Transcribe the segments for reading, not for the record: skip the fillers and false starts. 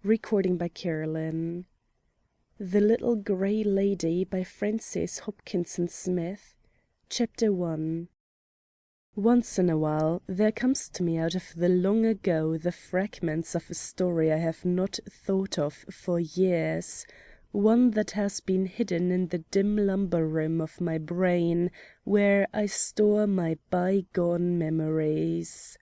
Crln. The Little Grey Lady by Frances Hopkinson Smith. Chapter 1. Once in a while there comes to me out of the long ago the fragments of a story I have not thought of for years, one that has been hidden in the dim lumber room of my brain where I store my bygone memories.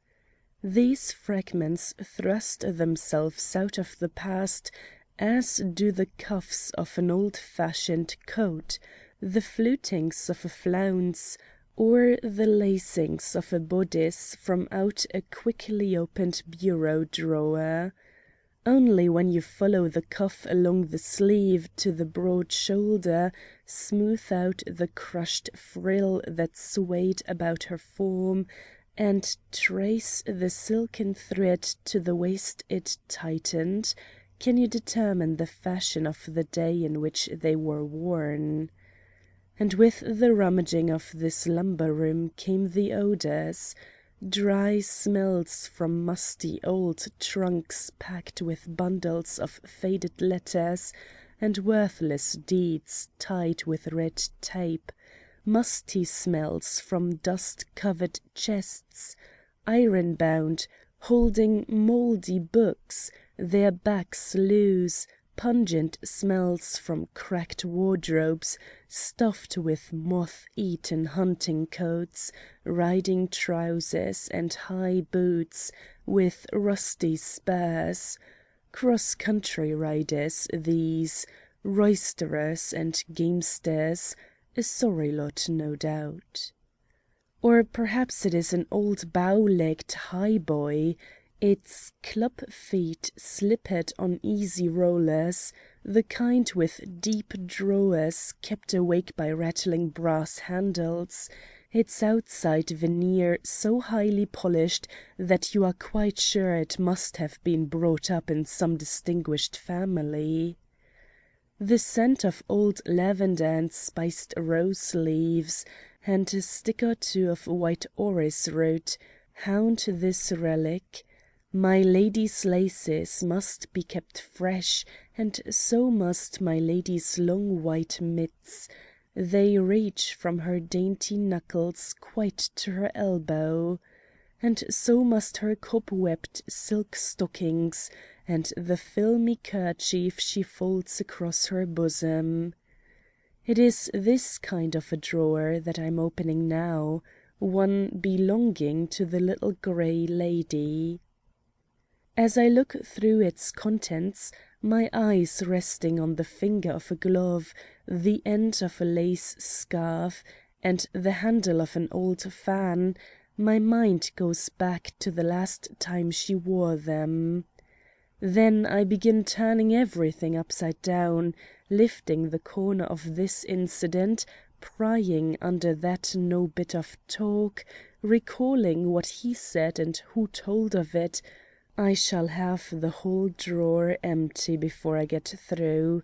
These fragments thrust themselves out of the past as do the cuffs of an old-fashioned coat, the flutings of a flounce, or the lacings of a bodice from out a quickly opened bureau drawer. Only when you follow the cuff along the sleeve to the broad shoulder, smooth out the crushed frill that swayed about her form, and trace the silken thread to the waist it tightened, can you determine the fashion of the day in which they were worn. And with the rummaging of this lumber room came the odors, dry smells from musty old trunks packed with bundles of faded letters and worthless deeds tied with red tape, musty smells from dust-covered chests, iron-bound, holding mouldy books, their backs loose, pungent smells from cracked wardrobes stuffed with moth-eaten hunting coats, riding trousers, and high boots with rusty spurs. Cross-country riders these, roisterers and gamesters, a sorry lot no doubt. Or perhaps it is an old bow-legged highboy, its club feet slippered on easy rollers, the kind with deep drawers kept awake by rattling brass handles, its outside veneer so highly polished that you are quite sure it must have been brought up in some distinguished family. The scent of old lavender and spiced rose leaves, and a stick or two of white orris root, haunt this relic. My lady's laces must be kept fresh, and so must my lady's long white mitts. They reach from her dainty knuckles quite to her elbow. And so must her cobwebbed silk stockings, and the filmy kerchief she folds across her bosom. It is this kind of a drawer that I am opening now, one belonging to the Little Grey Lady. As I look through its contents, my eyes resting on the finger of a glove, the end of a lace scarf, and the handle of an old fan, my mind goes back to the last time she wore them. Then I begin turning everything upside down, lifting the corner of this incident, prying under that no bit of talk, recalling what he said and who told of it. I shall have the whole drawer empty before I get through,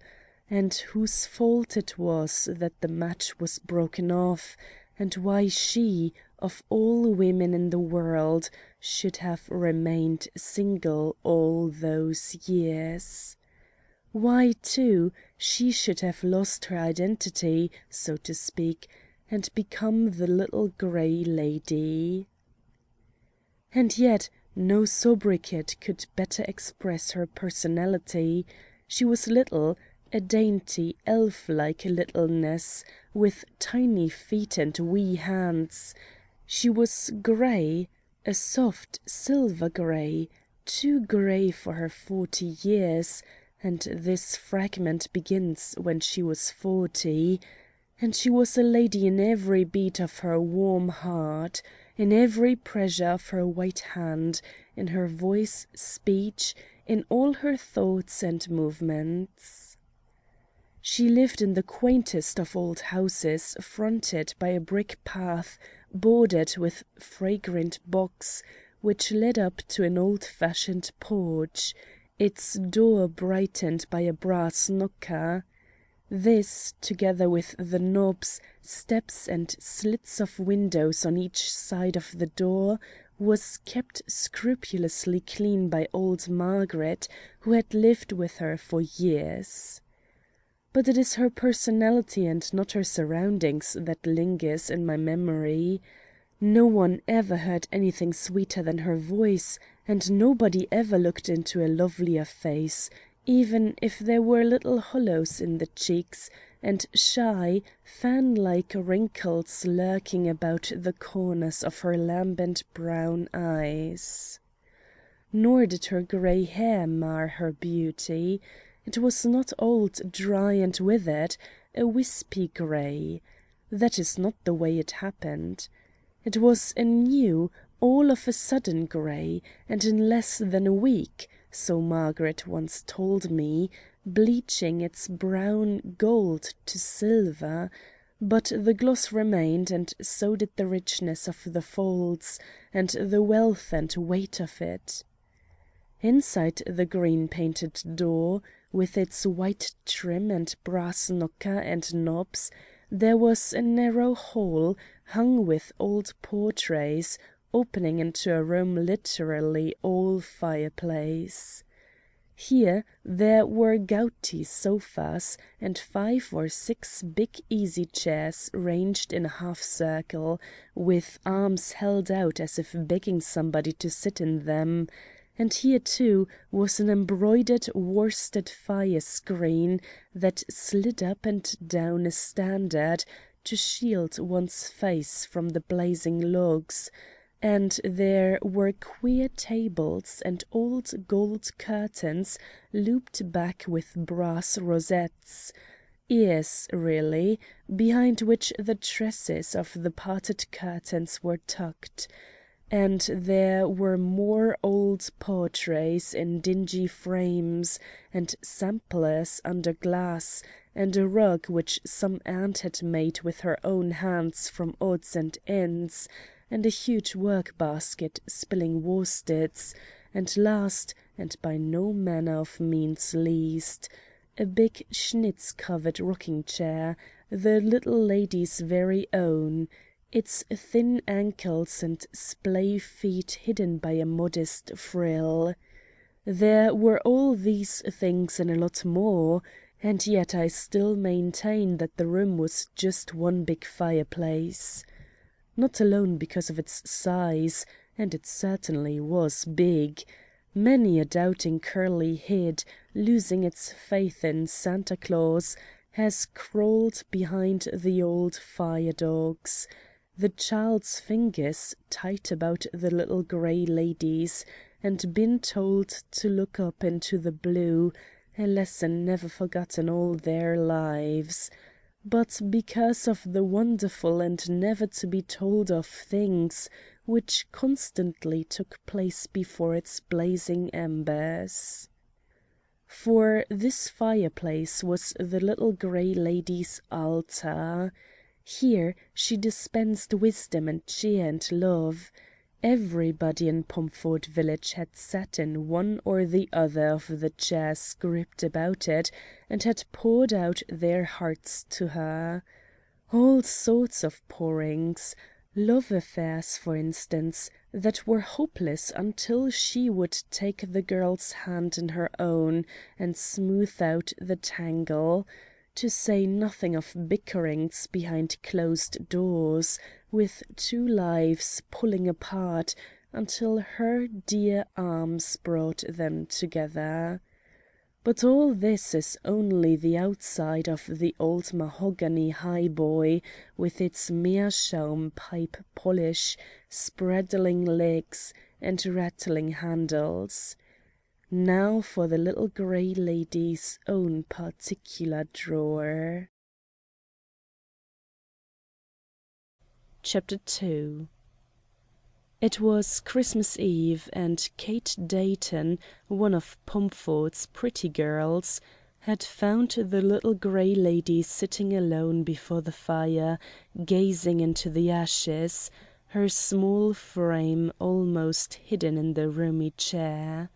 and whose fault it was that the match was broken off, and why she, of all women in the world, should have remained single all those years. Why, too, she should have lost her identity, so to speak, and become the Little Grey Lady. And yet no sobriquet could better express her personality. She was little, a dainty, elf-like littleness, with tiny feet and wee hands. She was grey, a soft silver grey, too grey for her 40 years, and this fragment begins when she was 40, and she was a lady in every beat of her warm heart, in every pressure of her white hand, in her voice, speech, in all her thoughts and movements. She lived in the quaintest of old houses, fronted by a brick path bordered with fragrant box, which led up to an old-fashioned porch, its door brightened by a brass knocker. This, together with the knobs, steps and slits of windows on each side of the door, was kept scrupulously clean by old Margaret, who had lived with her for years. But it is her personality and not her surroundings that lingers in my memory. No one ever heard anything sweeter than her voice, and nobody ever looked into a lovelier face, even if there were little hollows in the cheeks, and shy, fan-like wrinkles lurking about the corners of her lambent brown eyes. Nor did her grey hair mar her beauty. It was not old, dry, and withered, a wispy grey. That is not the way it happened. It was a new, all of a sudden grey, and in less than a week, so Margaret once told me, bleaching its brown gold to silver. But the gloss remained, and so did the richness of the folds, and the wealth and weight of it. Inside the green-painted door, with its white trim and brass knocker and knobs, there was a narrow hall hung with old portraits, opening into a room literally all fireplace. Here there were gouty sofas, and 5 or 6 big easy-chairs ranged in a half-circle, with arms held out as if begging somebody to sit in them. And here, too, was an embroidered worsted fire-screen that slid up and down a standard to shield one's face from the blazing logs, and there were queer tables and old gold curtains looped back with brass rosettes, ears really, behind which the tresses of the parted curtains were tucked. And there were more old portraits in dingy frames, and samplers under glass, and a rug which some aunt had made with her own hands from odds and ends, and a huge work-basket spilling worsteds, and last, and by no manner of means least, a big Schnitz-covered rocking-chair, the little lady's very own, its thin ankles and splay feet hidden by a modest frill. There were all these things and a lot more, and yet I still maintain that the room was just one big fireplace. Not alone because of its size, and it certainly was big. Many a doubting curly head, losing its faith in Santa Claus, has crawled behind the old fire-dogs, the child's fingers tight about the little grey lady's, and been told to look up into the blue, a lesson never forgotten all their lives. But because of the wonderful and never to be told of things which constantly took place before its blazing embers. For this fireplace was the little grey lady's altar. Here she dispensed wisdom and cheer and love. Everybody in Pomford village had sat in one or the other of the chairs grouped about it, and had poured out their hearts to her. All sorts of pourings, love affairs, for instance, that were hopeless until she would take the girl's hand in her own and smooth out the tangle, to say nothing of bickerings behind closed doors, with 2 lives pulling apart until her dear arms brought them together. But all this is only the outside of the old mahogany highboy, with its meerschaum pipe polish, spraddling legs, and rattling handles. Now for the little grey lady's own particular drawer. Chapter 2. It was Christmas Eve, and Kate Dayton, one of Pomford's pretty girls, had found the little grey lady sitting alone before the fire, gazing into the ashes, her small frame almost hidden in the roomy chair.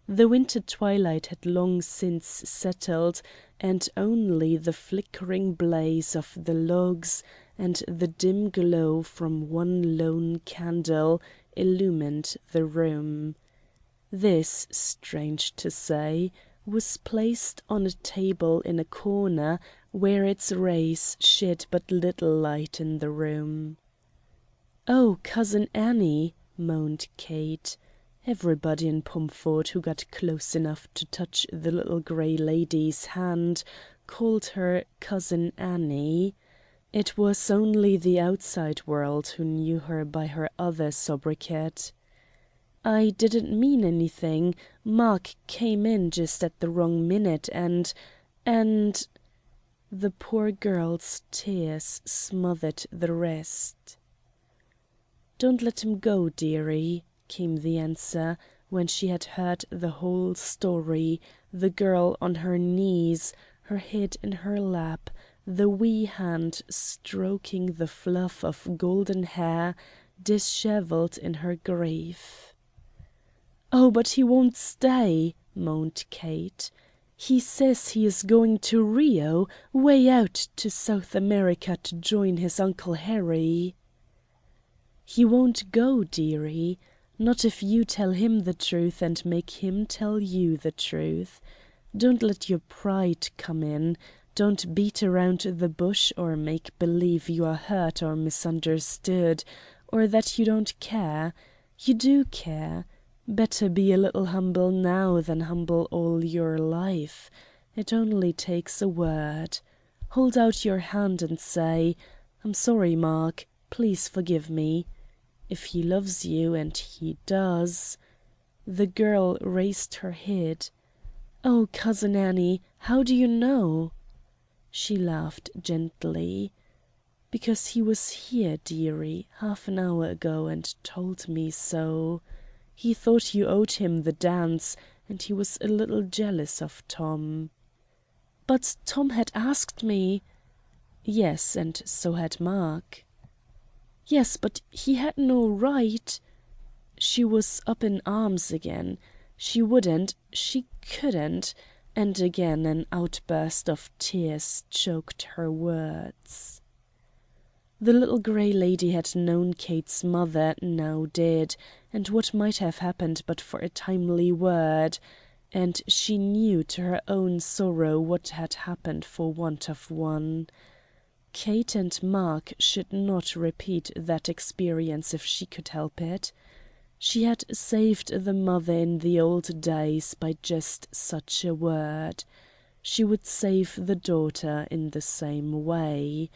The winter twilight had long since settled, and only the flickering blaze of the logs and the dim glow from one lone candle illumined the room. This, strange to say, was placed on a table in a corner where its rays shed but little light in the room. "Oh, Cousin Annie," moaned Kate. Everybody in Pomford who got close enough to touch the little grey lady's hand called her Cousin Annie. It was only the outside world who knew her by her other sobriquet. "I didn't mean anything. Mark came in just at the wrong minute and the poor girl's tears smothered the rest. "Don't let him go, dearie," came the answer, when she had heard the whole story, the girl on her knees, her head in her lap, the wee hand stroking the fluff of golden hair dishevelled in her grief. "Oh, but he won't stay," moaned Kate. "He says he is going to Rio, way out to South America to join his Uncle Harry." "He won't go, dearie. Not if you tell him the truth and make him tell you the truth. Don't let your pride come in. Don't beat around the bush or make believe you are hurt or misunderstood, or that you don't care. You do care. Better be a little humble now than humble all your life. It only takes a word. Hold out your hand and say, 'I'm sorry, Mark. Please forgive me.' If he loves you, and he does." The girl raised her head. "Oh, Cousin Annie, how do you know?" She laughed gently. "Because he was here, dearie, half an hour ago, and told me so. He thought you owed him the dance, and he was a little jealous of Tom." "But Tom had asked me—" "Yes, and so had Mark." "Yes, but he had no right—" She was up in arms again. She wouldn't, she couldn't, and again an outburst of tears choked her words. The little grey lady had known Kate's mother, now dead, and what might have happened but for a timely word, and she knew to her own sorrow what had happened for want of one. Kate and Mark should not repeat that experience if she could help it. She had saved the mother in the old days by just such a word. She would save the daughter in the same way.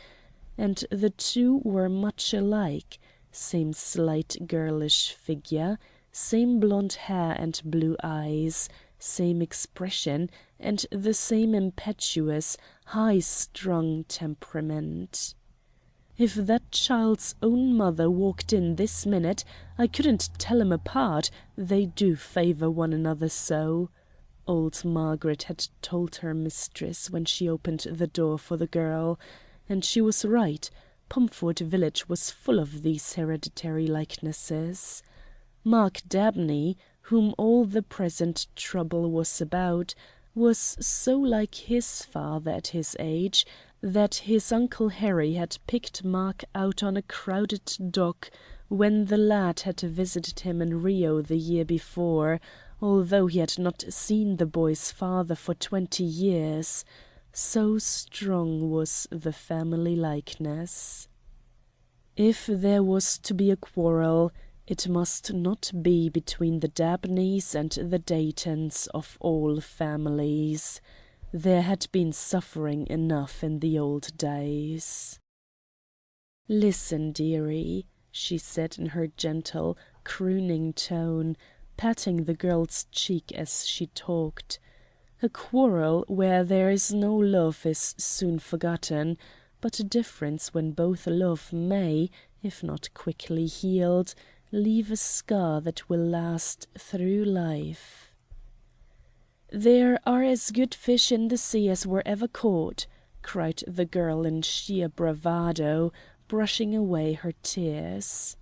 And the two were much alike, same slight girlish figure, same blond hair and blue eyes, same expression, and the same impetuous, high-strung temperament. "If that child's own mother walked in this minute, I couldn't tell 'em apart, they do favour one another so," old Margaret had told her mistress when she opened the door for the girl. And she was right. Pomford village was full of these hereditary likenesses. Mark Dabney, whom all the present trouble was about, was so like his father at his age that his Uncle Harry had picked Mark out on a crowded dock when the lad had visited him in Rio the year before, although he had not seen the boy's father for 20 years. So strong was the family likeness. If there was to be a quarrel, it must not be between the Dabneys and the Daytons of all families. There had been suffering enough in the old days. "Listen, dearie," she said in her gentle, crooning tone, patting the girl's cheek as she talked. "A quarrel where there is no love is soon forgotten, but a difference when both love may, if not quickly healed, leave a scar that will last through life." "There are as good fish in the sea as were ever caught," cried the girl in sheer bravado, brushing away her tears.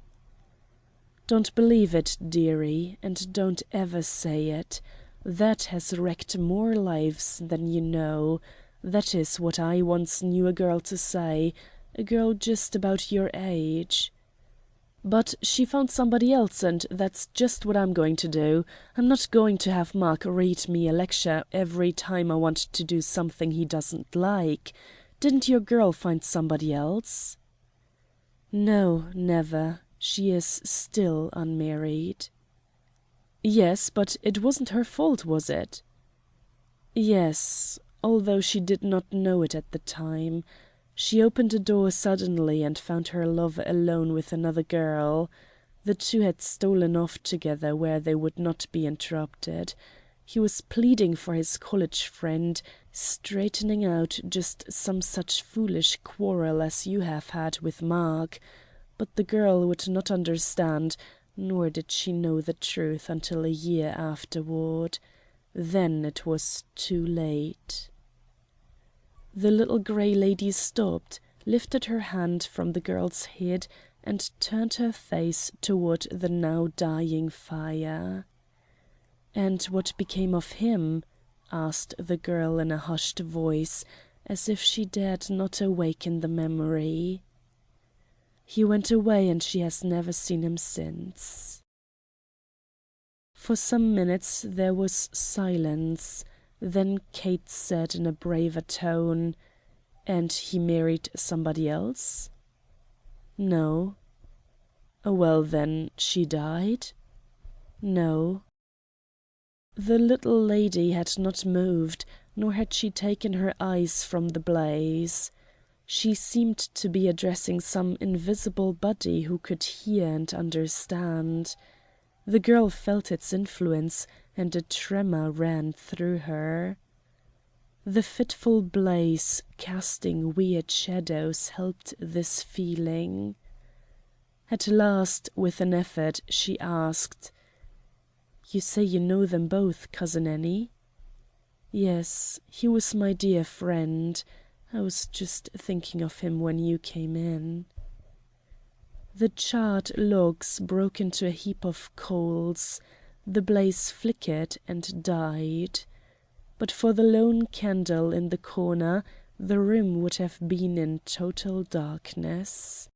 "Don't believe it, dearie, and don't ever say it. That has wrecked more lives than you know. That is what I once knew a girl to say, a girl just about your age. But she found somebody else, and that's just what I'm going to do. I'm not going to have Mark read me a lecture every time I want to do something he doesn't like. Didn't your girl find somebody else? No, never. She is still unmarried. Yes, but it wasn't her fault, was it? Yes, although she did not know it at the time. She opened a door suddenly and found her lover alone with another girl. The two had stolen off together where they would not be interrupted. He was pleading for his college friend, straightening out just some such foolish quarrel as you have had with Mark. But the girl would not understand, nor did she know the truth until a year afterward. Then it was too late. The little grey lady stopped, lifted her hand from the girl's head, and turned her face toward the now dying fire. "And what became of him?" asked the girl in a hushed voice, as if she dared not awaken the memory. "He went away, and she has never seen him since." For some minutes there was silence. Then Kate said in a braver tone, "And he married somebody else?" "No." "Well, then, she died?" "No." The little lady had not moved, nor had she taken her eyes from the blaze. She seemed to be addressing some invisible body who could hear and understand. The girl felt its influence, and a tremor ran through her. The fitful blaze, casting weird shadows, helped this feeling. At last, with an effort, she asked, "You say you know them both, Cousin Annie?" "Yes, he was my dear friend. I was just thinking of him when you came in." The charred logs broke into a heap of coals. The blaze flickered and died. But for the lone candle in the corner, the room would have been in total darkness.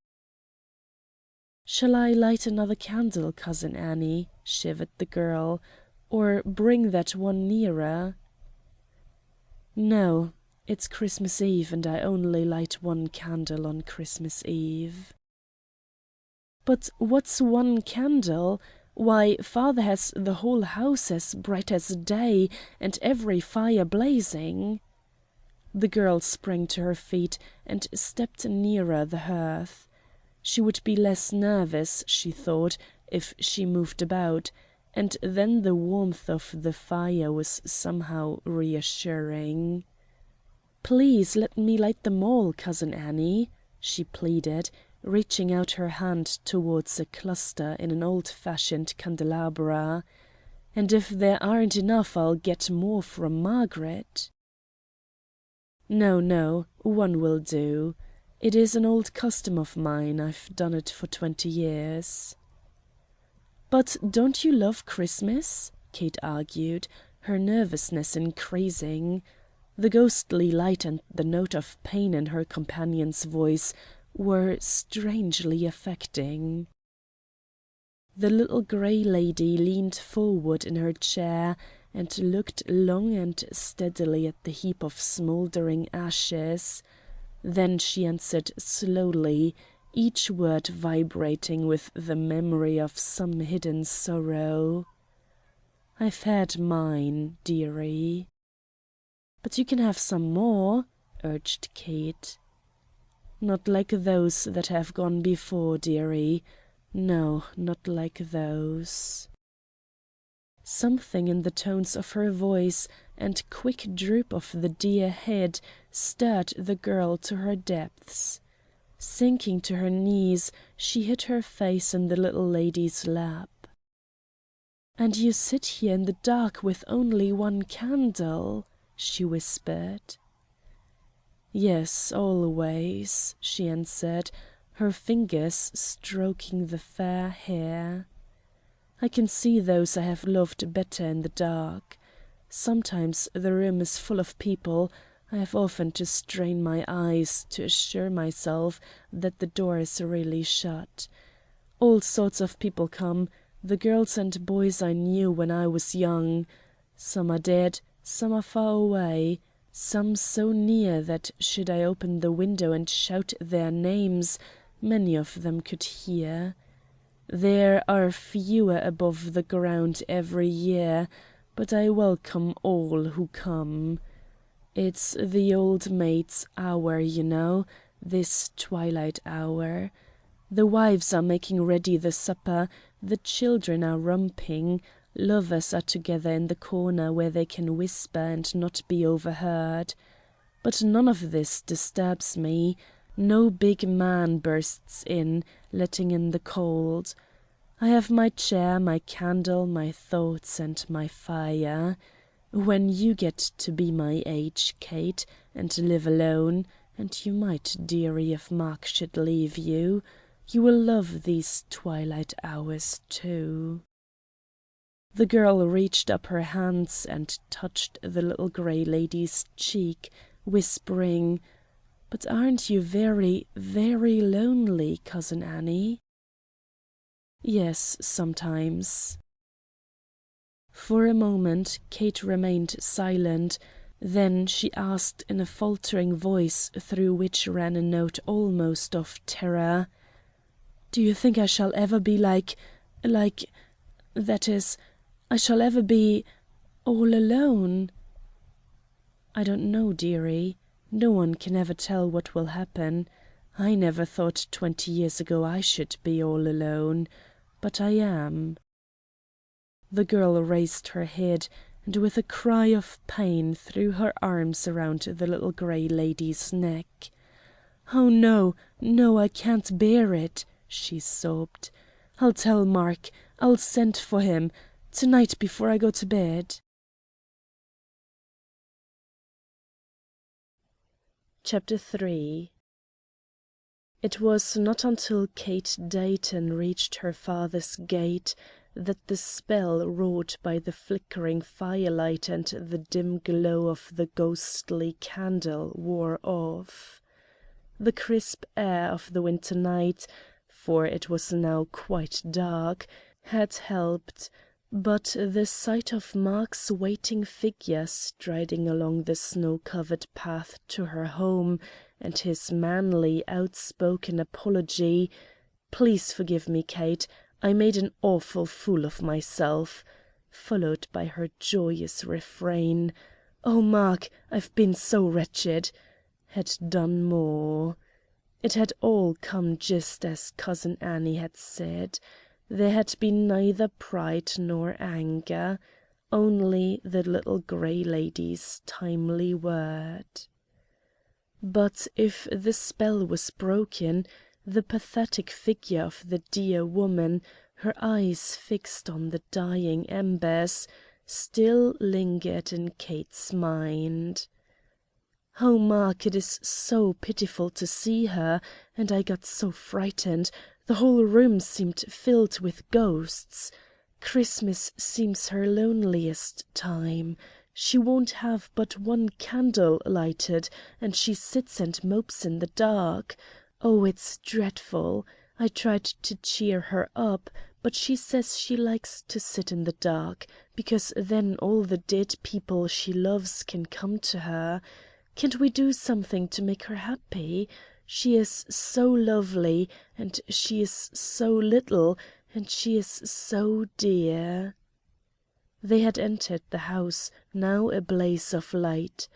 "Shall I light another candle, Cousin Annie?" shivered the girl. "Or bring that one nearer?" "No, it's Christmas Eve, and I only light one candle on Christmas Eve." "But what's one candle? Why, father has the whole house as bright as day, and every fire blazing." The girl sprang to her feet and stepped nearer the hearth. She would be less nervous, she thought, if she moved about, and then the warmth of the fire was somehow reassuring. "Please let me light them all, Cousin Annie," she pleaded, reaching out her hand towards a cluster in an old-fashioned candelabra. "And if there aren't enough, I'll get more from Margaret." "No, no, one will do. It is an old custom of mine. I've done it for 20 years." "But don't you love Christmas?" Kate argued, her nervousness increasing. The ghostly light and the note of pain in her companion's voice were strangely affecting. The little grey lady leaned forward in her chair and looked long and steadily at the heap of smouldering ashes. Then she answered slowly, each word vibrating with the memory of some hidden sorrow. "I've had mine, dearie." "But you can have some more," urged Kate. "Not like those that have gone before, dearie. No, not like those." Something in the tones of her voice and quick droop of the dear head stirred the girl to her depths. Sinking to her knees, she hid her face in the little lady's lap. "And you sit here in the dark with only one candle," she whispered. "Yes, always," she answered, her fingers stroking the fair hair. "I can see those I have loved better in the dark. Sometimes the room is full of people. I have often to strain my eyes to assure myself that the door is really shut. All sorts of people come, the girls and boys I knew when I was young. Some are dead, some are far away, some so near that should I open the window and shout their names, many of them could hear. There are fewer above the ground every year, but I welcome all who come. It's the old maid's hour, you know, this twilight hour. The wives are making ready the supper, the children are romping, lovers are together in the corner where they can whisper and not be overheard. But none of this disturbs me. No big man bursts in, letting in the cold. I have my chair, my candle, my thoughts, and my fire. When you get to be my age, Kate, and live alone, and you might, dearie, if Mark should leave you, you will love these twilight hours too. The girl reached up her hands and touched the little grey lady's cheek, whispering, "But aren't you very, very lonely, Cousin Annie?" "Yes, sometimes." For a moment Kate remained silent, then she asked in a faltering voice through which ran a note almost of terror, "Do you think I shall ever be that is, I shall ever be all alone?" "I don't know, dearie. No one can ever tell what will happen. I never thought 20 years ago I should be all alone. But I am." The girl raised her head, and with a cry of pain threw her arms around the little grey lady's neck. "Oh, no, no, I can't bear it," she sobbed. "I'll tell Mark. I'll send for him. Tonight before I go to bed." Chapter 3. It was not until Kate Dayton reached her father's gate that the spell wrought by the flickering firelight and the dim glow of the ghostly candle wore off. The crisp air of the winter night, for it was now quite dark, had helped, but the sight of Mark's waiting figure striding along the snow-covered path to her home, and his manly, outspoken apology, "Please forgive me, Kate, I made an awful fool of myself," followed by her joyous refrain, "Oh, Mark, I've been so wretched," had done more. It had all come just as Cousin Annie had said. There had been neither pride nor anger, only the little grey lady's timely word. But if the spell was broken, the pathetic figure of the dear woman, her eyes fixed on the dying embers, still lingered in Kate's mind. "Oh, Mark, it is so pitiful to see her, and I got so frightened. The whole room seemed filled with ghosts. Christmas seems her loneliest time. She won't have but one candle lighted, and she sits and mopes in the dark. Oh, it's dreadful. I tried to cheer her up, but she says she likes to sit in the dark, because then all the dead people she loves can come to her. Can't we do something to make her happy? She is so lovely, and she is so little, and she is so dear." They had entered the house, now a blaze of light.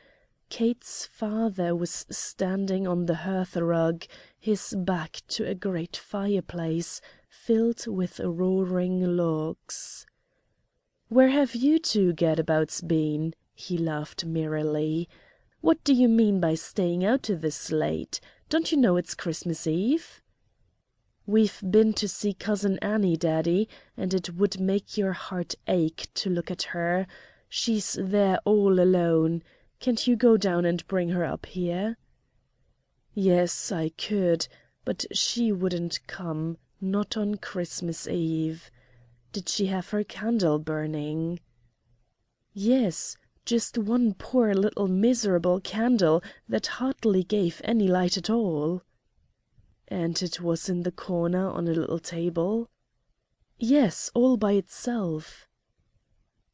Kate's father was standing on the hearth-rug, his back to a great fireplace filled with roaring logs. "Where have you two gadabouts been?" he laughed merrily. "What do you mean by staying out this late? Don't you know it's Christmas Eve?" "We've been to see Cousin Annie, Daddy, and it would make your heart ache to look at her. She's there all alone. Can't you go down and bring her up here?" "Yes, I could, but she wouldn't come, not on Christmas Eve. Did she have her candle burning?" "Yes, just one poor little miserable candle that hardly gave any light at all." "And it was in the corner on a little table?" "Yes, all by itself."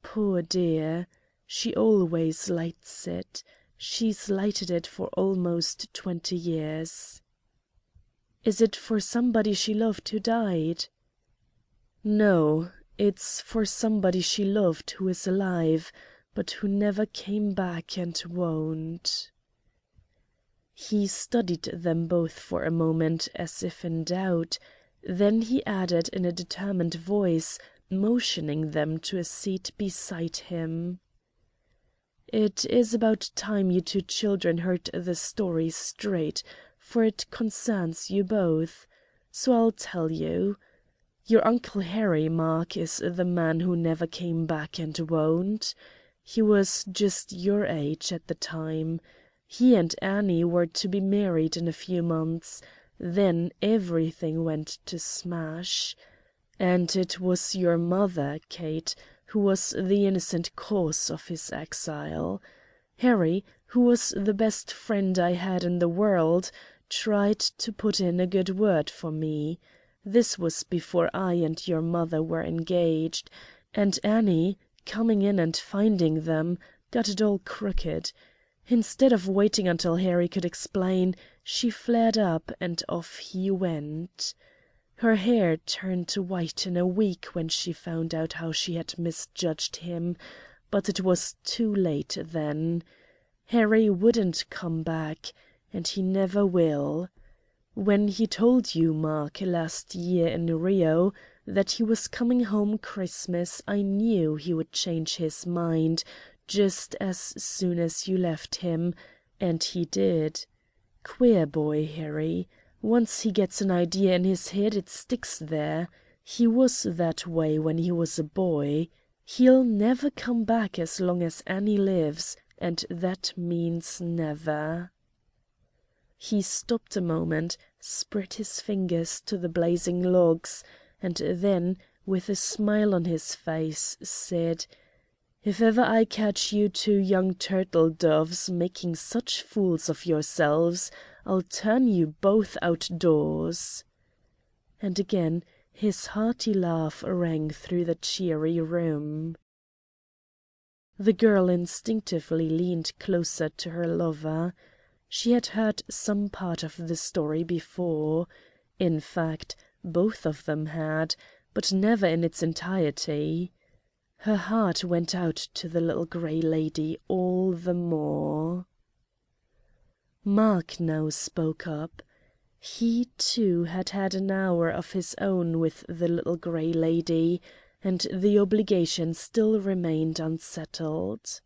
"Poor dear. She always lights it. She's lighted it for almost 20 years." "Is it for somebody she loved who died?" "No, it's for somebody she loved who is alive, but who never came back and won't." He studied them both for a moment, as if in doubt. Then he added in a determined voice, motioning them to a seat beside him: "It is about time you two children heard the story straight, for it concerns you both. So I'll tell you. Your Uncle Harry, Mark, is the man who never came back and won't. He was just your age at the time. He and Annie were to be married in a few months. Then everything went to smash. And it was your mother, Kate, who was the innocent cause of his exile. Harry, who was the best friend I had in the world, tried to put in a good word for me. This was before I and your mother were engaged. And Annie, coming in and finding them, got it all crooked. Instead of waiting until Harry could explain, she flared up, and off he went. Her hair turned white in a week when she found out how she had misjudged him, but it was too late then. Harry wouldn't come back, and he never will. When he told you, Mark, last year in Rio, that he was coming home Christmas, I knew he would change his mind just as soon as you left him, and he did. Queer boy, Harry. Once he gets an idea in his head, it sticks there. He was that way when he was a boy. He'll never come back as long as Annie lives, and that means never." He stopped a moment, spread his fingers to the blazing logs, and then, with a smile on his face, said: "If ever I catch you two young turtle doves making such fools of yourselves, I'll turn you both outdoors." And again his hearty laugh rang through the cheery room. The girl instinctively leaned closer to her lover. She had heard some part of the story before. In fact, both of them had, but never in its entirety. Her heart went out to the little grey lady all the more. Mark now spoke up. He, too, had had an hour of his own with the little grey lady, and the obligation still remained unsettled.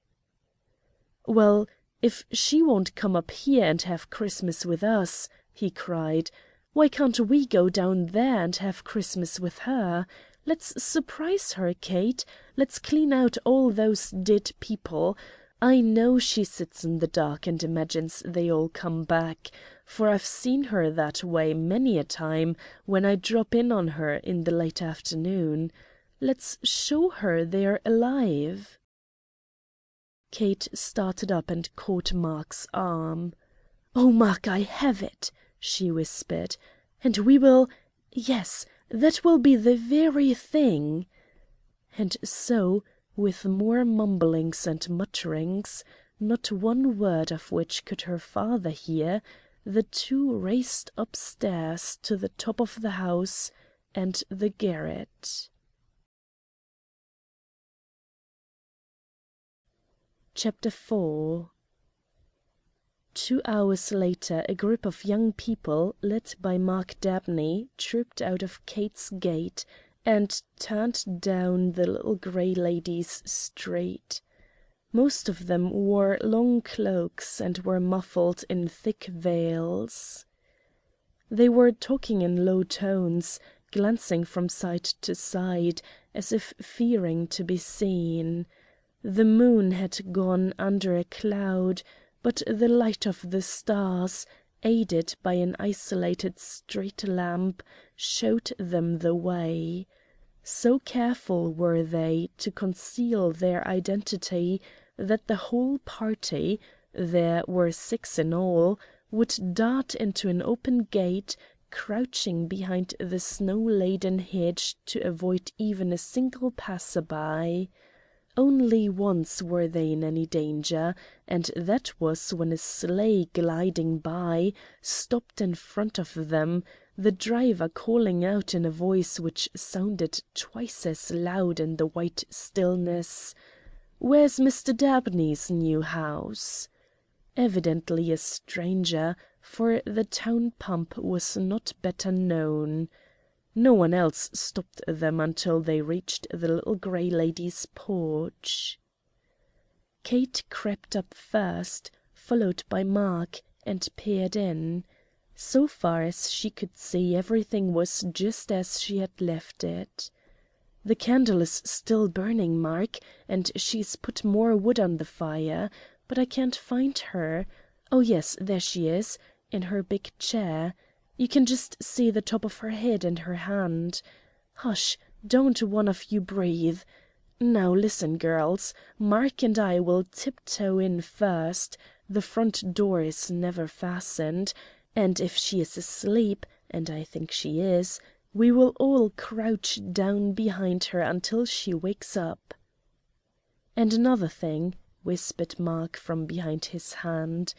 "Well, if she won't come up here and have Christmas with us," he cried, "why can't we go down there and have Christmas with her? Let's surprise her, Kate. Let's clean out all those dead people. I know she sits in the dark and imagines they all come back, for I've seen her that way many a time when I drop in on her in the late afternoon. Let's show her they're alive." Kate started up and caught Mark's arm. "Oh, Mark, I have it," she whispered. "And we will— Yes, that will be the very thing." And so, with more mumblings and mutterings, not one word of which could her father hear, the two raced upstairs to the top of the house and the garret. Chapter 4. 2 hours later a group of young people, led by Mark Dabney, trooped out of Kate's gate and turned down the little grey lady's street. Most of them wore long cloaks and were muffled in thick veils. They were talking in low tones, glancing from side to side, as if fearing to be seen. The moon had gone under a cloud, but the light of the stars, aided by an isolated street lamp, showed them the way. So careful were they to conceal their identity that the whole party, there were 6 in all, would dart into an open gate, crouching behind the snow-laden hedge to avoid even a single passer-by. Only once were they in any danger, and that was when a sleigh gliding by stopped in front of them, the driver calling out in a voice which sounded twice as loud in the white stillness, "Where's Mr. Dabney's new house?" Evidently a stranger, for the town pump was not better known. No one else stopped them until they reached the little grey lady's porch. Kate crept up first, followed by Mark, and peered in. So far as she could see, everything was just as she had left it. "The candle is still burning, Mark, and she's put more wood on the fire, but I can't find her. Oh yes, there she is, in her big chair. You can just see the top of her head and her hand. Hush, don't one of you breathe. Now listen, girls. Mark and I will tiptoe in first. The front door is never fastened, and if she is asleep, and I think she is, we will all crouch down behind her until she wakes up." "And another thing," whispered Mark from behind his hand,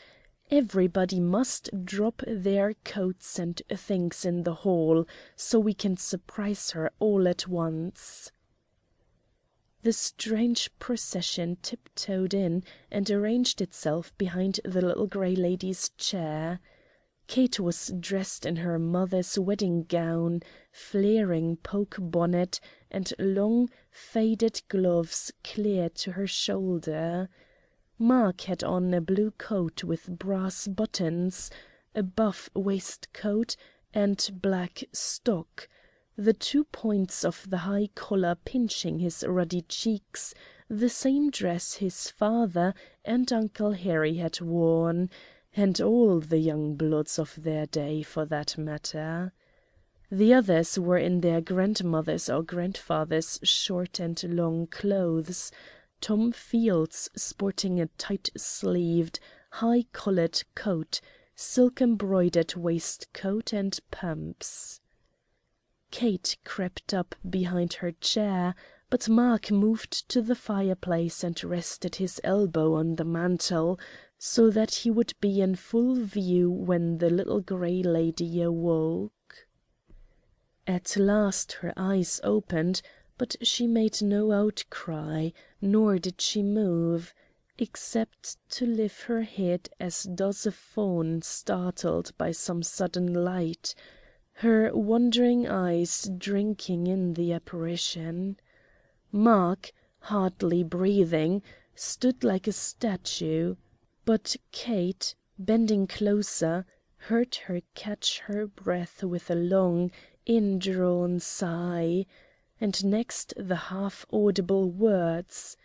"everybody must drop their coats and things in the hall, so we can surprise her all at once." The strange procession tiptoed in and arranged itself behind the little grey lady's chair. Kate was dressed in her mother's wedding gown, flaring poke bonnet, and long, faded gloves clear to her shoulder. Mark had on a blue coat with brass buttons, a buff waistcoat, and black stock, the 2 points of the high collar pinching his ruddy cheeks, the same dress his father and Uncle Harry had worn, and all the young bloods of their day, for that matter. The others were in their grandmother's or grandfather's short and long clothes, Tom Fields sporting a tight-sleeved, high-collared coat, silk-embroidered waistcoat, and pumps. Kate crept up behind her chair, but Mark moved to the fireplace and rested his elbow on the mantel, so that he would be in full view when the little grey lady awoke. At last her eyes opened, but she made no outcry, nor did she move, except to lift her head as does a fawn startled by some sudden light, her wandering eyes drinking in the apparition. Mark, hardly breathing, stood like a statue, but Kate, bending closer, heard her catch her breath with a long, indrawn sigh, and next the half-audible words,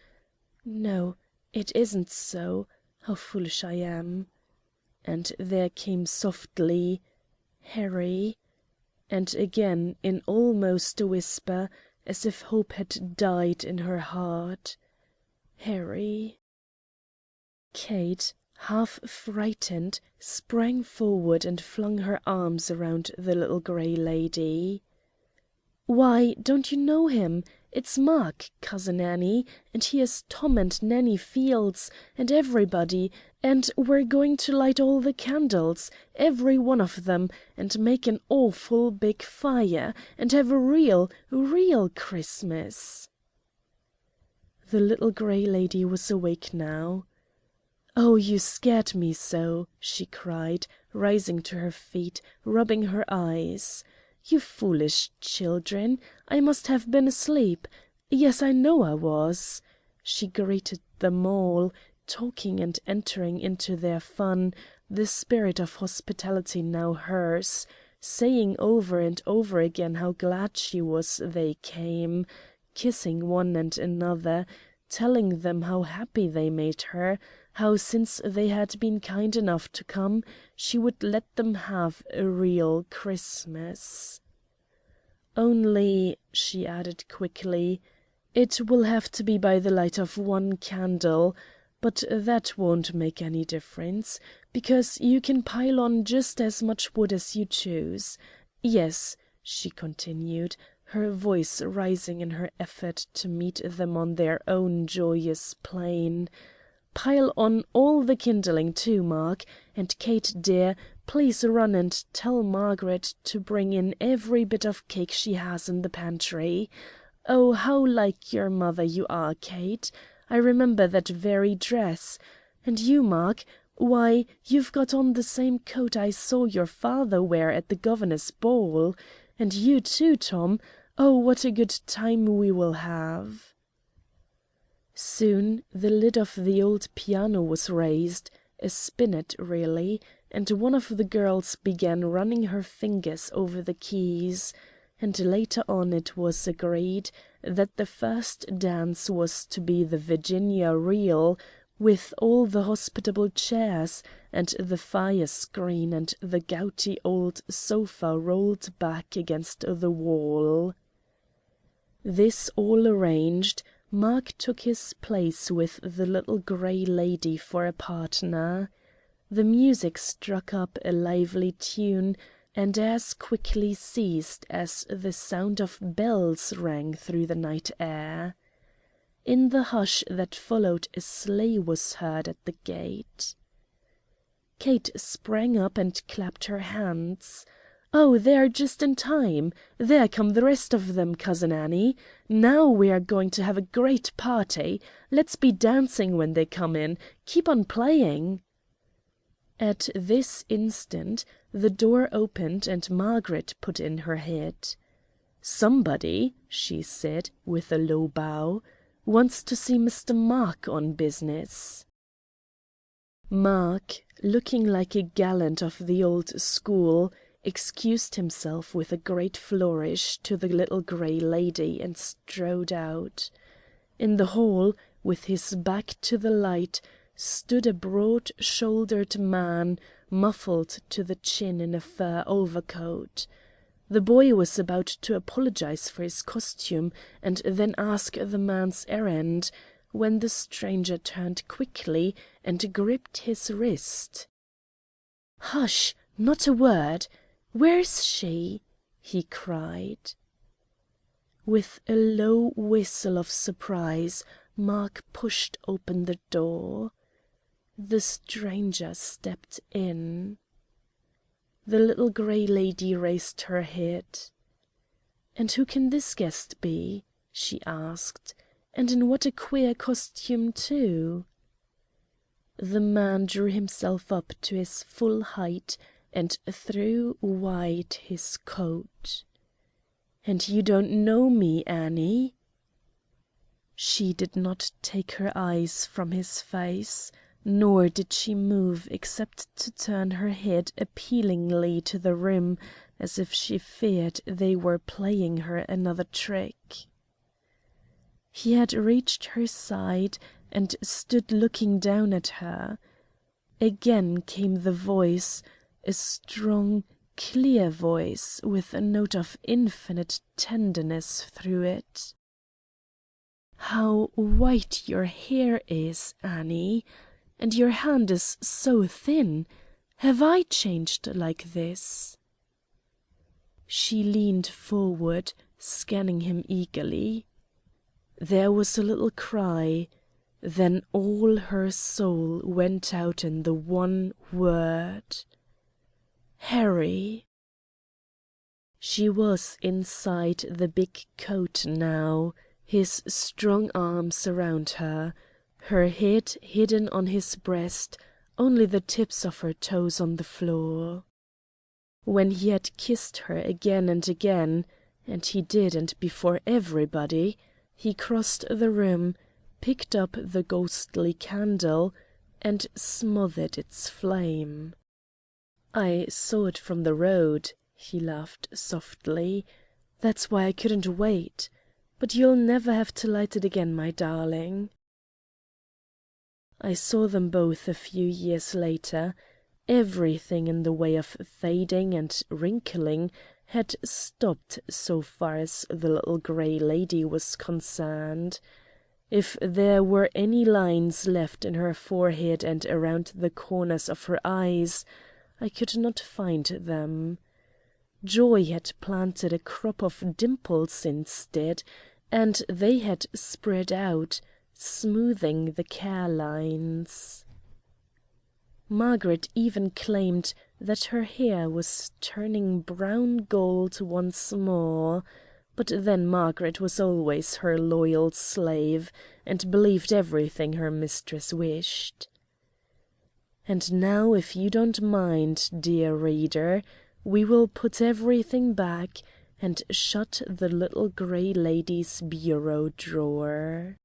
"No, it isn't so. How foolish I am." And there came softly, "Harry," and again in almost a whisper, as if hope had died in her heart, "Harry." Kate, half frightened, sprang forward and flung her arms around the little grey lady. "Why, don't you know him? It's Mark, Cousin Annie, and here's Tom and Nanny Fields, and everybody, and we're going to light all the candles, every one of them, and make an awful big fire, and have a real, real Christmas." The little grey lady was awake now. "Oh, you scared me so," she cried, rising to her feet, rubbing her eyes. "You foolish children! I must have been asleep. Yes, I know I was." She greeted them all, talking and entering into their fun, the spirit of hospitality now hers, saying over and over again how glad she was they came, kissing one and another, telling them how happy they made her, how since they had been kind enough to come, she would let them have a real Christmas. "Only," she added quickly, "it will have to be by the light of one candle. but that won't make any difference, because you can pile on just as much wood as you choose. Yes," she continued, her voice rising in her effort to meet them on their own joyous plane. "Pile on all the kindling too, Mark, and Kate, dear, please run and tell Margaret to bring in every bit of cake she has in the pantry. Oh, how like your mother you are, Kate! I remember that very dress. And you, Mark, why, you've got on the same coat I saw your father wear at the governor's ball. And you too, Tom. Oh, what a good time we will have!" Soon the lid of the old piano was raised, a spinet really, and one of the girls began running her fingers over the keys, and later on it was agreed that the first dance was to be the Virginia reel, with all the hospitable chairs, and the fire-screen, and the gouty old sofa rolled back against the wall. This all arranged, Mark took his place with the little grey lady for a partner. The music struck up a lively tune, and as quickly ceased as the sound of bells rang through the night air. In the hush that followed, a sleigh was heard at the gate. Kate sprang up and clapped her hands. "Oh, they're just in time! There come the rest of them, Cousin Annie. Now we are going to have a great party. Let's be dancing when they come in. Keep on playing." At this instant the door opened and Margaret put in her head. "Somebody," she said, with a low bow, "wants to see Mr. Mark on business." Mark, looking like a gallant of the old school, excused himself with a great flourish to the little grey lady and strode out. In the hall, with his back to the light, stood a broad-shouldered man, muffled to the chin in a fur overcoat. The boy was about to apologize for his costume and then ask the man's errand, when the stranger turned quickly and gripped his wrist. "Hush! Not a word! Where's she?" he cried. With a low whistle of surprise, Mark pushed open the door. The stranger stepped in. The little grey lady raised her head. "And who can this guest be?" she asked. "And in what a queer costume, too!" The man drew himself up to his full height and threw wide his coat. "And you don't know me, Annie?" She did not take her eyes from his face, nor did she move except to turn her head appealingly to the room, as if she feared they were playing her another trick. He had reached her side and stood looking down at her. Again came the voice, a strong, clear voice with a note of infinite tenderness through it. "How white your hair is, Annie! And your hand is so thin. Have I changed like this?" She leaned forward, scanning him eagerly. There was a little cry, then all her soul went out in the one word: "Harry!" She was inside the big coat now, his strong arms around her, her head hidden on his breast, only the tips of her toes on the floor. When he had kissed her again and again, and he did, and before everybody, he crossed the room, picked up the ghostly candle, and smothered its flame. "I saw it from the road," he laughed softly. "That's why I couldn't wait. But you'll never have to light it again, my darling." I saw them both a few years later. Everything in the way of fading and wrinkling had stopped so far as the little grey lady was concerned. If there were any lines left in her forehead and around the corners of her eyes, I could not find them. Joy had planted a crop of dimples instead, and they had spread out, smoothing the care lines. Margaret even claimed that her hair was turning brown gold once more, but then Margaret was always her loyal slave, and believed everything her mistress wished. And now, if you don't mind, dear reader, we will put everything back and shut the little grey lady's bureau drawer.